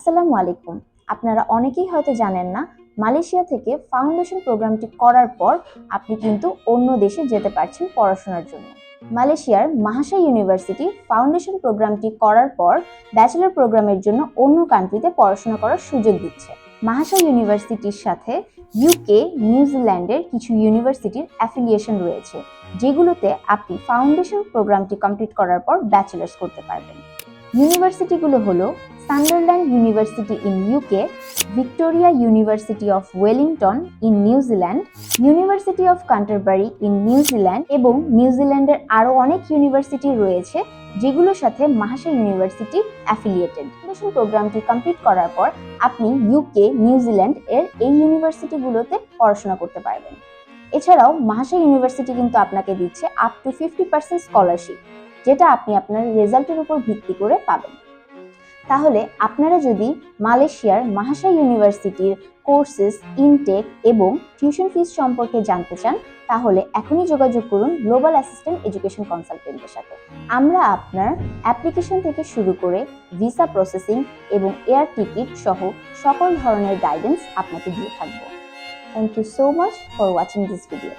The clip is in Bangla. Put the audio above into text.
আসসালামু আলাইকুম। আপনারা অনেকেই হয়তো জানেন না, মালয়েশিয়া থেকে ফাউন্ডেশন প্রোগ্রামটি করার পর আপনি কিন্তু অন্য দেশে যেতে পারছেন পড়াশোনার জন্য। মালয়েশিয়ার মাহাসা ইউনিভার্সিটি ফাউন্ডেশন প্রোগ্রামটি করার পর ব্যাচেলর প্রোগ্রামের জন্য অন্য কান্ট্রিতে পড়াশোনা করার সুযোগ দিচ্ছে। মাহাসা ইউনিভার্সিটির সাথে ইউকে, নিউজিল্যান্ডের কিছু ইউনিভার্সিটির অ্যাফিলিয়েশন রয়েছে, যেগুলোতে আপনি ফাউন্ডেশন প্রোগ্রামটি কমপ্লিট করার পর ব্যাচেলার্স করতে পারবেন। ইউনিভার্সিটিগুলো হলো Sunderland university in UK, Victoria university of Wellington in New Zealand, university of Canterbury in New Zealand এবং নিউজিল্যান্ডের আরও অনেক ইউনিভার্সিটি রয়েছে যেগুলোর সাথে মাহাসা ইউনিভার্সিটি অ্যাফিলিয়েটেড। ফাউন্ডেশন প্রোগ্রামটি কমপ্লিট করার পর আপনি ইউকে, নিউজিল্যান্ড এর এই ইউনিভার্সিটিগুলোতে পড়াশোনা করতে পারবেন। এছাড়াও মাহাসা ইউনিভার্সিটি কিন্তু আপনাকে দিচ্ছে আপ টু 50% স্কলারশিপ, যেটা আপনি আপনার রেজাল্টের উপর ভিত্তি করে পাবেন। তাহলে আপনারা যদি মালয়েশিয়ার মাহাসা ইউনিভার্সিটির কোর্সেস, ইনটেক এবং টিউশন ফিস সম্পর্কে জানতে চান, তাহলে এখনই যোগাযোগ করুন গ্লোবাল অ্যাসিস্ট্যান্ট এডুকেশন কনসালটেন্টের সাথে। আমরা আপনার অ্যাপ্লিকেশন থেকে শুরু করে ভিসা প্রসেসিং এবং এয়ার টিকিট সহ সকল ধরনের গাইডেন্স আপনাকে দিয়ে থাকবো। Thank you so much for watching this video.